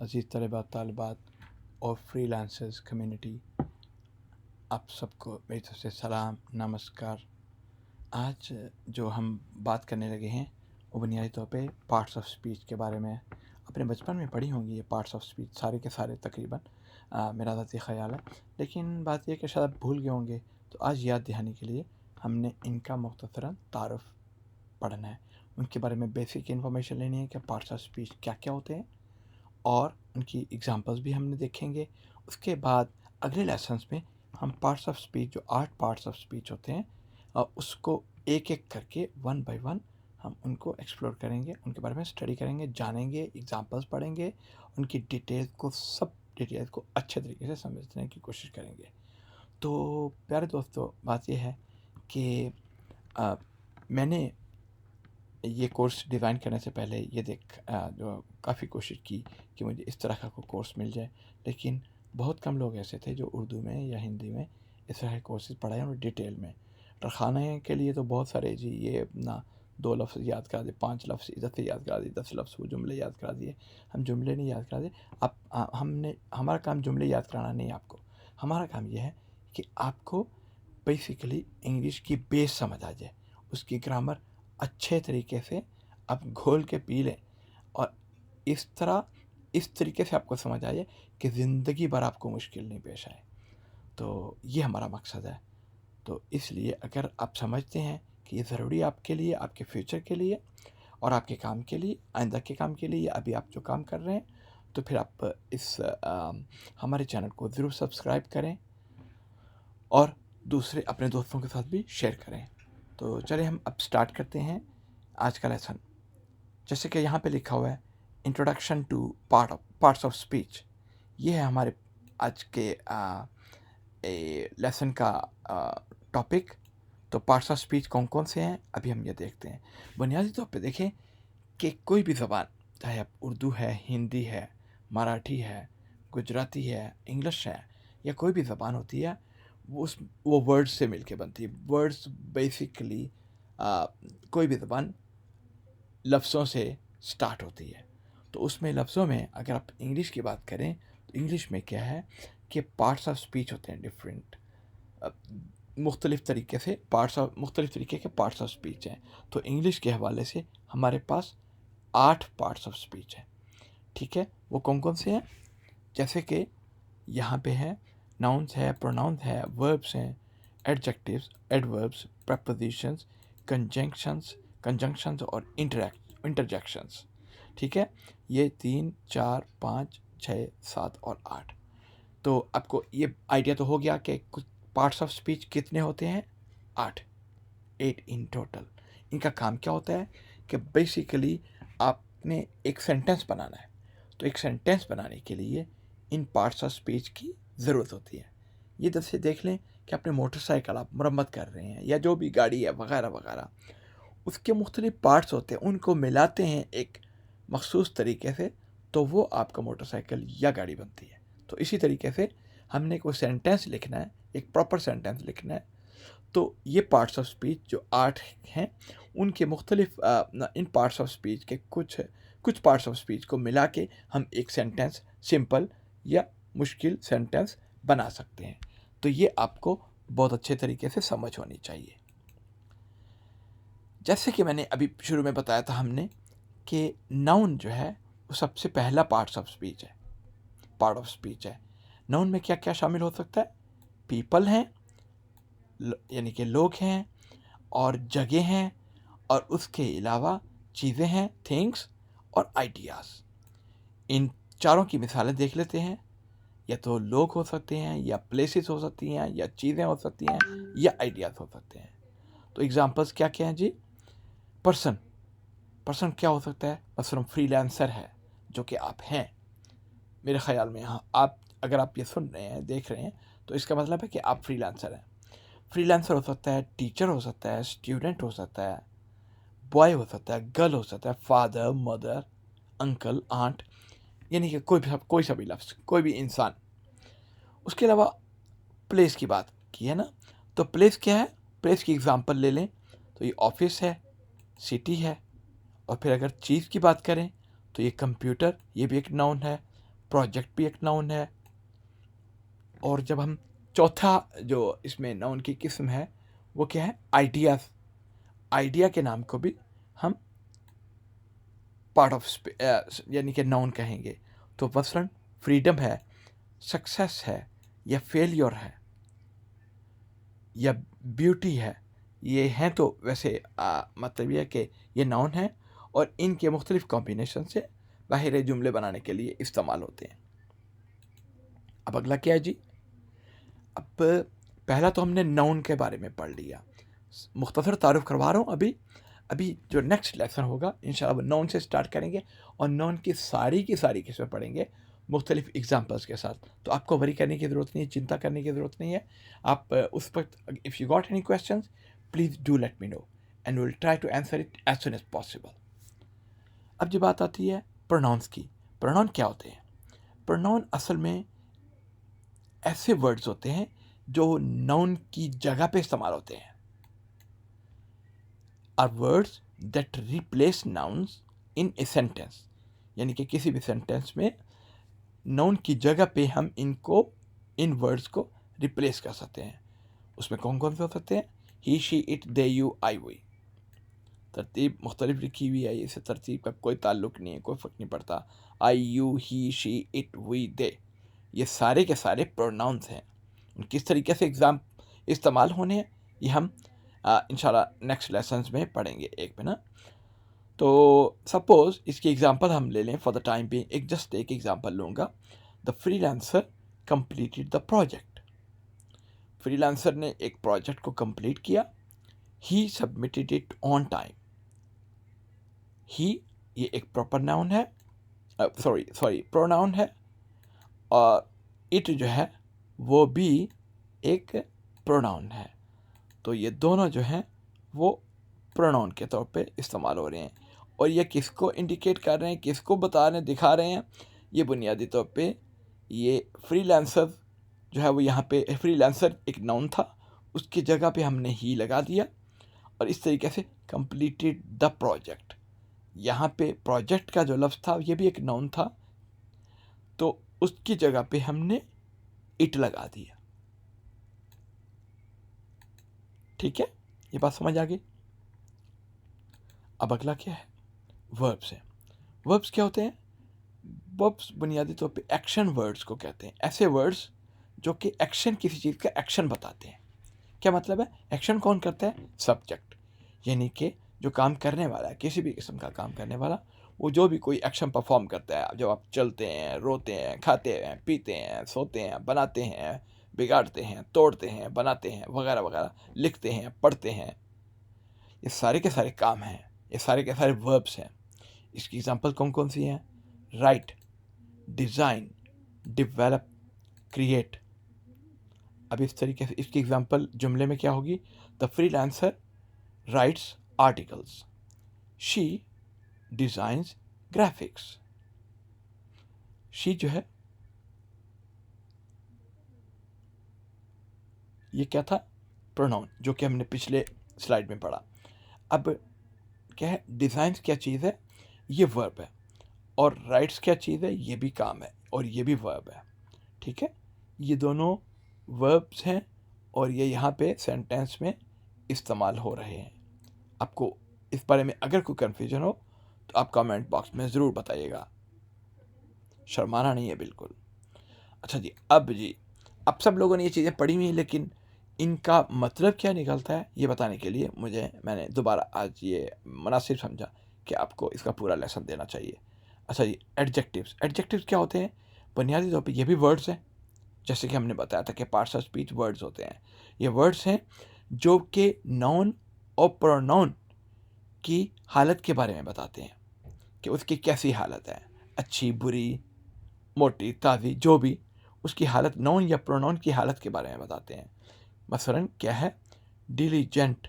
अज़ीज़ तलबा तालिबात और freelancers community, आप सबको मेरी तरफ से सलाम नमस्कार। आज जो हम बात करने लगे हैं वो बुनियादी तौर पे पार्ट्स ऑफ स्पीच के बारे में है। अपने बचपन में पढ़ी होंगी ये पार्ट्स ऑफ स्पीच सारे के सारे तकरीबन, मेरा ज़ाती ख़याल है। लेकिन बात यह कि शायद आप भूल गए होंगे, तो आज याद दहानी के लिए हमने इनका मुख्तसरन तारुफ़ पढ़ना है, उनके बारे में बेसिक इन्फॉर्मेशन लेनी है कि पार्ट्स ऑफ स्पीच क्या क्या होते हैं, और उनकी एग्जांपल्स भी हमने देखेंगे। उसके बाद अगले लेसन्स में हम पार्ट्स ऑफ स्पीच, जो 8 पार्ट्स ऑफ स्पीच होते हैं, उसको एक एक करके वन बाय वन हम उनको एक्सप्लोर करेंगे, उनके बारे में स्टडी करेंगे, जानेंगे, एग्जांपल्स पढ़ेंगे, उनकी सब डिटेल्स को अच्छे तरीके से समझने की कोशिश करेंगे। तो प्यारे दोस्तों, बात यह है कि मैंने ये कोर्स डिज़ाइन करने से पहले ये जो काफ़ी कोशिश की कि मुझे इस तरह का कोई कोर्स मिल जाए, लेकिन बहुत कम लोग ऐसे थे जो उर्दू में या हिंदी में इस तरह के कोर्सेज पढ़ाएं और डिटेल में। तरखाने के लिए तो बहुत सारे जी, ये अपना 2 लफ्ज़ याद करा दिए, 5 लफ्ज़ इधर से याद करा दिए, 10 लफ्ज़ वो जुमले याद करा दिए। हम जुमले नहीं याद करा दिए। हमारा काम जुमले याद कराना नहीं आपको। हमारा काम यह है कि आपको बेसिकली इंग्लिश की बेस समझ आ जाए, उसकी ग्रामर अच्छे तरीके से आप घोल के पी लें, और इस तरीके से आपको समझ आ जाए कि ज़िंदगी भर आपको मुश्किल नहीं पेश आए। तो ये हमारा मकसद है। तो इसलिए अगर आप समझते हैं कि ये ज़रूरी है आपके लिए, आपके फ्यूचर के लिए और आपके काम के लिए, आइंदा के काम के लिए, अभी आप जो काम कर रहे हैं, तो फिर आप हमारे चैनल को ज़रूर सब्सक्राइब करें और दूसरे अपने दोस्तों के साथ भी शेयर करें। तो चलिए हम अब स्टार्ट करते हैं आज का लेसन। जैसे कि यहाँ पे लिखा हुआ है, introduction two parts of speech. ये है हमारे आज के लेसन का टॉपिक। तो पार्ट्स ऑफ स्पीच कौन कौन से हैं, अभी हम ये देखते हैं। बुनियादी तौर पे देखें कि कोई भी ज़बान, चाहे आप उर्दू है, हिंदी है, मराठी है, गुजराती है, इंग्लिश है, या कोई भी ज़बान होती है, वो वर्ड्स से मिलके बनती है। वर्ड्स बेसिकली कोई भी ज़बान लफ्ज़ों से स्टार्ट होती है। तो उसमें लफ्ज़ों में अगर आप इंग्लिश की बात करें, तो इंग्लिश में क्या है कि पार्ट्स ऑफ स्पीच होते हैं डिफरेंट, मुख्तलिफ़ तरीके के पार्ट्स ऑफ स्पीच हैं। तो इंग्लिश के हवाले से हमारे पास 8 पार्ट्स ऑफ स्पीच हैं। ठीक है, वो कौन कौन से हैं? जैसे कि यहाँ पे है, नाउन्स है, प्रोनाउंस है, वर्ब्स हैं, एडजेक्टिव्स, एडवर्ब्स, प्रपोजिशंस, कंजंक्शंस और इंटरजेक्शंस। ठीक है, ये 3, 4, 5, 6, 7 और 8। तो आपको ये आइडिया तो हो गया कि कुछ पार्ट्स ऑफ स्पीच कितने होते हैं? 8 इन टोटल। इनका काम क्या होता है कि बेसिकली आपने एक सेंटेंस बनाना है, तो एक सेंटेंस बनाने के लिए इन पार्ट्स ऑफ स्पीच की ज़रूरत होती है। ये जैसे देख लें कि अपने मोटरसाइकिल आप मरम्मत कर रहे हैं, या जो भी गाड़ी है वगैरह वगैरह, उसके मुख्तलिफ पार्ट्स होते हैं, उनको मिलाते हैं एक मखसूस तरीके से, तो वो आपका मोटरसाइकिल या गाड़ी बनती है। तो इसी तरीके से हमने कोई सेंटेंस लिखना है, एक प्रॉपर सेंटेंस लिखना है, तो ये पार्ट्स ऑफ स्पीच जो 8 हैं, उनके मुख्तलिफ इन पार्ट्स ऑफ स्पीच के कुछ पार्ट्स ऑफ स्पीच को मिला के हम एक सेंटेंस, सिंपल या मुश्किल सेंटेंस बना सकते हैं। तो ये आपको बहुत अच्छे तरीके से समझ होनी चाहिए। जैसे कि मैंने अभी शुरू में बताया था हमने कि नाउन जो है वो सबसे पहला पार्ट ऑफ स्पीच है। नाउन में क्या क्या शामिल हो सकता है? पीपल हैं, यानी कि लोग हैं, और जगह हैं, और उसके अलावा चीज़ें हैं, थिंग्स, और आइडियाज़। इन चारों की मिसालें देख लेते हैं। या तो लोग हो सकते हैं, या प्लेसेस हो सकती हैं, या चीज़ें हो सकती हैं, या आइडियाज़ हो सकते हैं। तो एग्जांपल्स क्या क्या हैं जी? पर्सन क्या हो सकता है? मसलन फ्रीलांसर है, जो कि आप हैं मेरे ख्याल में। हाँ, अगर आप ये सुन रहे हैं, देख रहे हैं, तो इसका मतलब है कि आप फ्रीलांसर हैं। फ्रीलांसर हो सकता है, टीचर हो सकता है, स्टूडेंट हो सकता है, बॉय हो सकता है, गर्ल हो सकता है, फादर, मदर, अंकल, आंट, यानी कि कोई सा भी लफ्ज़, कोई भी इंसान। उसके अलावा प्लेस की बात की है ना, तो प्लेस क्या है? प्लेस की एग्जांपल ले लें तो ये ऑफिस है, सिटी है। और फिर अगर चीज़ की बात करें तो ये कंप्यूटर, ये भी एक नाउन है। प्रोजेक्ट भी एक नाउन है। और जब हम चौथा जो इसमें नाउन की किस्म है वो क्या है, आइडियाज़। आइडिया के नाम को भी हम पार्ट ऑफ यानी कि नाउन कहेंगे। तो मसलन फ्रीडम है, सक्सेस है, या फेलियर है, या ब्यूटी है, ये हैं तो वैसे मतलब ये है कि ये नाउन है और इनके मुख्तलिफ कॉम्बिनेशन से बाहर जुमले बनाने के लिए इस्तेमाल होते हैं। अब अगला क्या है जी, अब पहला तो हमने नाउन के बारे में पढ़ लिया, मुख्तसर तारुफ करवा रहा हूँ। अभी जो नेक्स्ट लेसन होगा इंशाल्लाह नाउन से स्टार्ट करेंगे और नाउन की सारी किस्में पढ़ेंगे मुख्तलिफ एग्जाम्पल्स के साथ। तो आपको वरी करने की ज़रूरत नहीं है, चिंता करने की ज़रूरत नहीं है। आप उस वक्त if you got any questions please do let me know and will try to answer it as soon as possible. अब जो बात आती है प्रोनाउंस की, प्रोनाउन क्या होते हैं? प्रोनाउन असल में ऐसे वर्ड्स होते हैं जो नाउन की जगह पे इस्तेमाल होते हैं। Are words that replace nouns in a sentence, यानी कि किसी भी सेंटेंस में नाउन की जगह पे हम इन वर्ड्स को रिप्लेस कर सकते हैं। उसमें कौन कौन से हो सकते हैं? He, she, it, they, you, I, we. तरतीब मुख्तलिफ लिखी हुई है, इससे तरतीब का कोई ताल्लुक़ नहीं है, कोई फ़र्क नहीं पड़ता। I, you, he, she, it, we, they, ये सारे के सारे प्रोनाउंस हैं। किस तरीके से इस्तेमाल होने हैं ये हम इंशाल्लाह नेक्स्ट लेसन्स में पढ़ेंगे एक में ना। तो सपोज़ इसकी एग्जांपल हम ले लें फॉर द टाइम भी, एक एग्जांपल लूँगा। The freelancer completed the project. Freelancer ने एक प्रोजेक्ट को कंप्लीट किया। ही सबमिटेड इट ऑन टाइम। ही ये एक प्रॉपर नाउन है, प्रोनाउन है, और इट जो है वो भी एक प्रोनाउन है। तो ये दोनों जो हैं वो प्रोनाउन के तौर पे इस्तेमाल हो रहे हैं। और ये किसको इंडिकेट कर रहे हैं, किसको बता रहे हैं, दिखा रहे हैं? ये बुनियादी तौर पे ये फ्रीलांसर जो है वो यहाँ पे, फ्रीलांसर एक नाउन था, उसकी जगह पे हमने ही लगा दिया और इस तरीके से कंप्लीटेड द प्रोजेक्ट। यहाँ पे प्रोजेक्ट का जो लफ्ज़ था ये भी एक नाउन था, तो उसकी जगह पे हमने इट लगा दिया। ठीक है, ये बात समझ आ गई। अब अगला क्या है? वर्ब्स है। वर्ब्स क्या होते हैं? वर्ब्स बुनियादी तौर पे एक्शन वर्ड्स को कहते हैं, ऐसे वर्ड्स जो कि एक्शन, किसी चीज़ का एक्शन बताते हैं। क्या मतलब है? एक्शन कौन करता है? सब्जेक्ट, यानी कि जो काम करने वाला है, किसी भी किस्म का काम करने वाला, वो जो भी कोई एक्शन परफॉर्म करता है, जब आप चलते हैं, रोते हैं, खाते हैं, पीते हैं, सोते हैं, बनाते हैं, बिगाड़ते हैं, तोड़ते हैं, बनाते हैं, वगैरह वगैरह, लिखते हैं, पढ़ते हैं, ये सारे के सारे काम हैं, ये सारे के सारे वर्ब्स हैं। इसकी एग्जांपल कौन कौन सी हैं? Right, design, develop, create. अब इस तरीके से इसकी एग्जांपल जुमले में क्या होगी? The freelancer writes articles, she designs graphics. She जो है ये क्या था? प्रोनाउन, जो कि हमने पिछले स्लाइड में पढ़ा। अब क्या है? डिज़ाइंस क्या चीज़ है? ये वर्ब है। और राइट्स क्या चीज़ है? ये भी काम है और ये भी वर्ब है। ठीक है, ये दोनों वर्ब्स हैं और ये यहाँ पे सेंटेंस में इस्तेमाल हो रहे हैं। आपको इस बारे में अगर कोई कन्फ्यूजन हो तो आप कमेंट बॉक्स में ज़रूर बताइएगा, शर्माना नहीं है बिल्कुल। अच्छा जी, अब सब लोगों ने ये चीज़ें पढ़ी हुई हैं, लेकिन इनका मतलब क्या निकलता है ये बताने के लिए मैंने दोबारा आज ये मुनासिब समझा कि आपको इसका पूरा लेसन देना चाहिए। अच्छा जी, एडजेक्टिव्स क्या होते हैं? बुनियादी तौर पे ये भी वर्ड्स हैं, जैसे कि हमने बताया था कि पार्ट्स ऑफ स्पीच वर्ड्स होते हैं। ये वर्ड्स हैं जो कि नाउन और प्रोनाउन की हालत के बारे में बताते हैं कि उसकी कैसी हालत है, अच्छी, बुरी, मोटी, ताज़ी, जो भी उसकी हालत, नाउन या प्रोनाउन की हालत के बारे में बताते हैं। मसलन क्या है? डिलीजेंट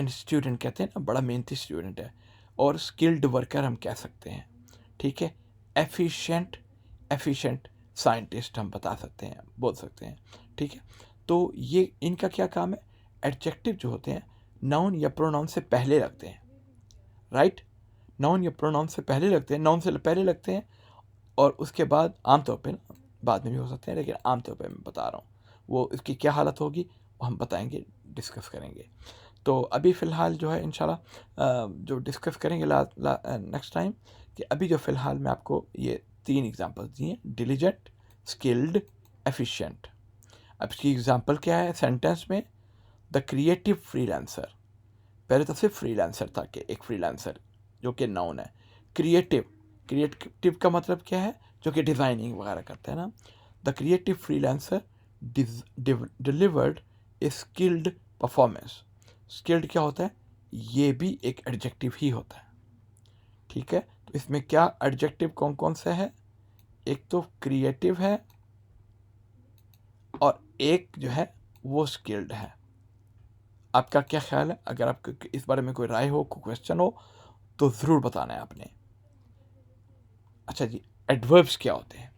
स्टूडेंट कहते हैं ना, बड़ा मेहनती स्टूडेंट है। और स्किल्ड वर्कर हम कह सकते हैं। ठीक है, एफिशिएंट साइंटिस्ट हम बता सकते हैं, बोल सकते हैं। ठीक है, तो ये इनका क्या काम है? एडजेक्टिव जो होते हैं नाउन या प्रोनाउन से पहले लगते हैं। राइट, नाउन या प्रोनाउन से पहले लगते हैं, नाउन से पहले लगते हैं और उसके बाद आमतौर पे ना, बाद में भी हो सकते हैं लेकिन आमतौर पे मैं बता रहा हूँ, वो इसकी क्या हालत होगी वो हम बताएंगे, डिस्कस करेंगे। तो अभी फ़िलहाल जो है इंशाल्लाह जो डिस्कस करेंगे नेक्स्ट टाइम, कि अभी जो फ़िलहाल मैं आपको ये 3 एग्जांपल्स दिए, डिलिजेंट, स्किल्ड, एफिशिएंट। अब इसकी एग्जांपल क्या है सेंटेंस में? The creative freelancer. पहले तो सिर्फ फ्रीलांसर था कि एक फ्रीलांसर जो कि नाउन है। क्रिएटिव का मतलब क्या है? जो कि डिज़ाइनिंग वगैरह करते हैं ना। The creative freelancer delivered A skilled performance. Skilled क्या होता है? ये भी एक एडजेक्टिव ही होता है, ठीक है। तो इसमें क्या एडजेक्टिव कौन कौन से है? एक तो क्रिएटिव है और एक जो है वो स्किल्ड है। आपका क्या ख्याल है? अगर आपको इस बारे में कोई राय हो, कोई क्वेश्चन हो, तो ज़रूर बताना है आपने। अच्छा जी, एडवर्ब्स क्या होते हैं?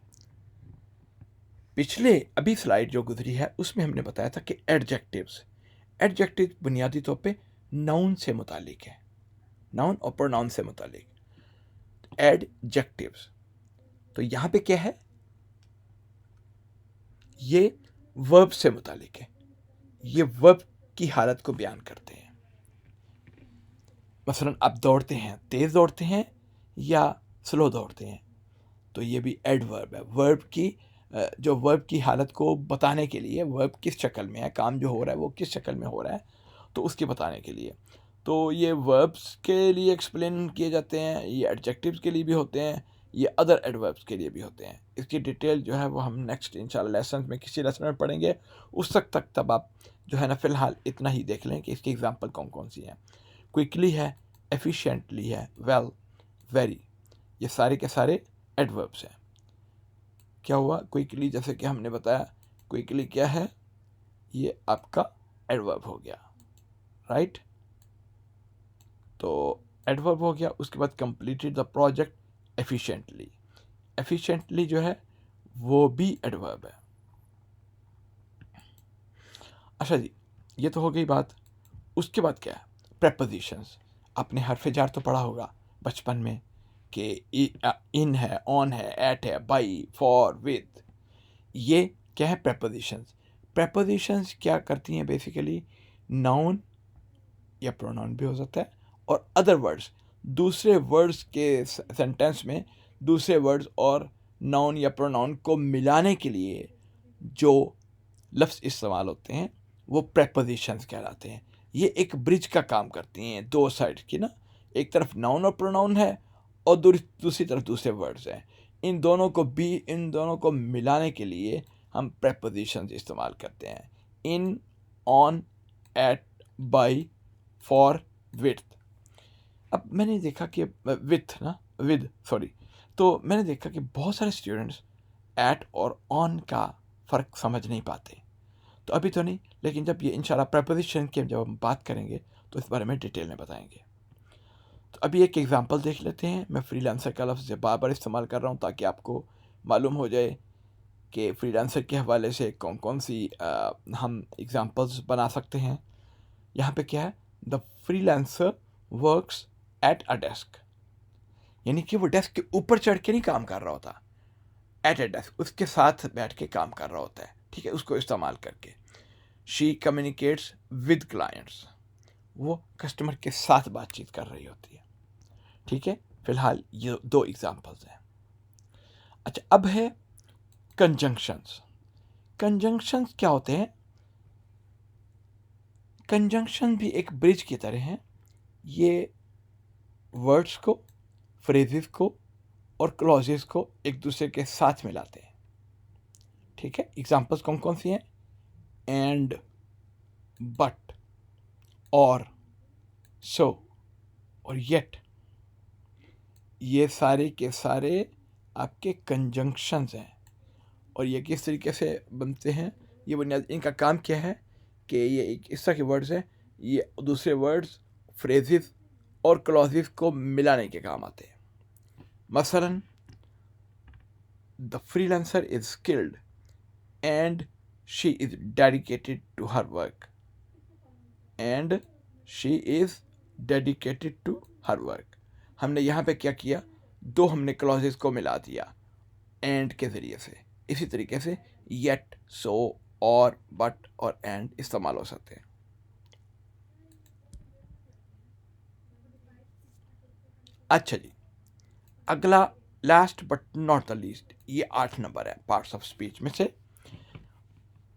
पिछले अभी स्लाइड जो गुजरी है उसमें हमने बताया था कि एडजेक्टिव बुनियादी तौर पे नाउन से मुतालिक है, नाउन और प्रोनाउन से मुतालिक। एडजेक्टिव्स तो यहाँ पे क्या है? ये वर्ब से मुतालिक है, ये वर्ब की हालत को बयान करते हैं। मसलन आप दौड़ते हैं, तेज़ दौड़ते हैं या स्लो दौड़ते हैं, तो ये भी एडवर्ब है। वर्ब की जो वर्ब की हालत को बताने के लिए, वर्ब किस शक्ल में है, काम जो हो रहा है वो किस शक्ल में हो रहा है, तो उसके बताने के लिए। तो ये वर्ब्स के लिए एक्सप्लेन किए जाते हैं, ये एडजेक्टिव्स के लिए भी होते हैं, ये अदर एडवर्ब्स के लिए भी होते हैं। इसकी डिटेल जो है वो हम नेक्स्ट इंशाल्लाह लेसन में किसी लेसन में पढ़ेंगे। उस तक तब आप जो है ना फ़िलहाल इतना ही देख लें कि इसकी एग्जांपल कौन कौन सी हैं। क्विकली है, एफिशिएंटली है, वेल, वेरी, ये सारे के सारे एडवर्ब्स हैं। क्या हुआ? क्विकली जैसे कि हमने बताया, क्विकली क्या है? ये आपका एडवर्ब हो गया, राइट। तो एडवर्ब हो गया। उसके बाद completed the project efficiently. Efficiently जो है वो भी एडवर्ब है। अच्छा जी, ये तो हो गई बात। उसके बाद क्या है? प्रेपोजिशंस। आपने हरफ जार तो पढ़ा होगा बचपन में कि इन है, ऑन है, एट है, बाई, फॉर, विद। ये क्या है? प्रेपोजिशंस। प्रेपोजिशंस क्या करती हैं? बेसिकली नाउन या प्रोनाउन भी हो सकता है, और अदर वर्ड्स, दूसरे वर्ड्स के सेंटेंस में दूसरे वर्ड्स और नाउन या प्रोनाउन को मिलाने के लिए जो लफ्ज़ इस्तेमाल होते हैं वो प्रेपोजिशंस कहलाते हैं। ये एक ब्रिज का काम करती हैं, दो साइड की ना। एक तरफ नाउन और प्रोनाउन है और दूसरी तरफ दूसरे वर्ड्स हैं। इन दोनों को मिलाने के लिए हम प्रेपोजिशंस इस्तेमाल करते हैं। In, on, at, by, for, with. अब मैंने देखा कि तो मैंने देखा कि बहुत सारे स्टूडेंट्स एट और ऑन का फ़र्क समझ नहीं पाते। तो अभी तो नहीं, लेकिन जब ये इंशाल्लाह प्रेपोजिशन की जब हम बात करेंगे तो इस बारे में डिटेल में बताएंगे। तो अभी एक एग्जांपल देख लेते हैं। मैं फ्रीलांसर का लफ्ज़ बार बार इस्तेमाल कर रहा हूँ ताकि आपको मालूम हो जाए कि फ्रीलांसर के हवाले से कौन कौन सी हम एग्जांपल्स बना सकते हैं। यहाँ पे क्या है? The freelancer works at a desk, यानी कि वो डेस्क के ऊपर चढ़ के नहीं काम कर रहा होता, एट अ डेस्क उसके साथ बैठ के काम कर रहा होता है, ठीक है, उसको इस्तेमाल करके। शी कम्युनिकेट्स विद क्लाइंट्स, वो कस्टमर के साथ बातचीत कर रही होती है, ठीक है। फिलहाल ये दो एग्जांपल्स हैं। अच्छा, अब है कंजंक्शंस। कंजंक्शंस क्या होते हैं? कंजंक्शन भी एक ब्रिज की तरह हैं। ये वर्ड्स को, फ्रेजेस को और क्लॉजेस को एक दूसरे के साथ मिलाते हैं, ठीक है। एग्जांपल्स कौन कौन सी हैं? एंड, बट, और, सो और येट, ये सारे के सारे आपके कंजंक्शंस हैं। और ये किस तरीके से बनते हैं? ये बुनियाद इनका काम क्या है कि ये एक इस तरह के वर्ड्स हैं, ये दूसरे वर्ड्स, फ्रेजेस और क्लॉजेस को मिलाने के काम आते हैं। मसलन the freelancer is skilled and she is dedicated to her work. And she is dedicated to her work, हमने यहाँ पे क्या किया? दो हमने क्लॉजेस को मिला दिया, एंड के ज़रिए से। इसी तरीके से येट, सो, और, बट और एंड इस्तेमाल हो सकते हैं। अच्छा जी, अगला last but not the least, ये 8 नंबर है पार्ट्स ऑफ स्पीच में से,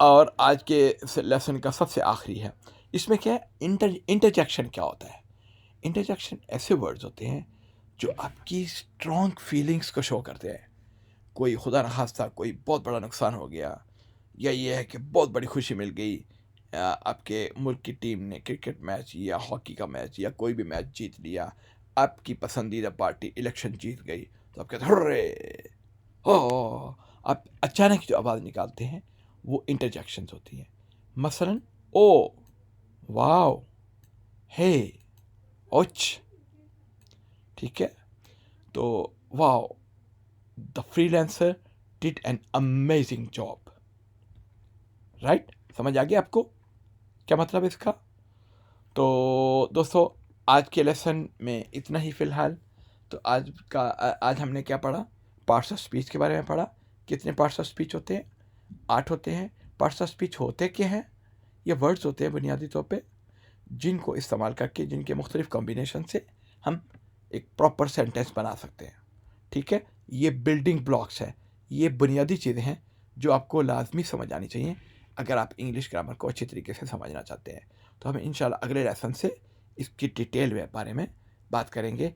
और आज के लेसन का सबसे आखिरी है। इसमें क्या है, इंटरजेक्शन क्या होता है। इंटरजेक्शन ऐसे वर्ड्स होते हैं जो आपकी स्ट्रॉन्ग फीलिंग्स को शो करते हैं। कोई खुदा न खास्ता कोई बहुत बड़ा नुकसान हो गया, या ये है कि बहुत बड़ी खुशी मिल गई, आपके मुल्क की टीम ने क्रिकेट मैच या हॉकी का मैच या कोई भी मैच जीत लिया, आपकी पसंदीदा पार्टी इलेक्शन जीत गई, तो आप कहते हैं हुर्रे, हो। आप अचानक जो आवाज़ निकालते हैं वो इंटरजेक्शंस होती हैं। मसलन ओ, वाओ, हे, ओच, ठीक है। तो wow, the freelancer did an amazing job, right. समझ आ गया आपको क्या मतलब इसका। तो दोस्तों, आज के लेसन में इतना ही फ़िलहाल। तो आज हमने क्या पढ़ा, पार्ट्स ऑफ स्पीच के बारे में पढ़ा। कितने पार्ट्स ऑफ स्पीच होते हैं? 8 होते हैं। पार्ट्स ऑफ स्पीच होते क्या हैं? ये वर्ड्स होते हैं बुनियादी तौर पे, जिनको इस्तेमाल करके, जिनके मुख्तलिफ कॉम्बिनेशन से हम एक प्रॉपर सेंटेंस बना सकते हैं, ठीक है। ये बिल्डिंग ब्लॉक्स हैं, ये बुनियादी चीज़ें हैं जो आपको लाजमी समझ आनी चाहिए अगर आप इंग्लिश ग्रामर को अच्छी तरीके से समझना चाहते हैं। तो हम इंशाल्लाह अगले लेसन से इसकी डिटेल में बारे में बात करेंगे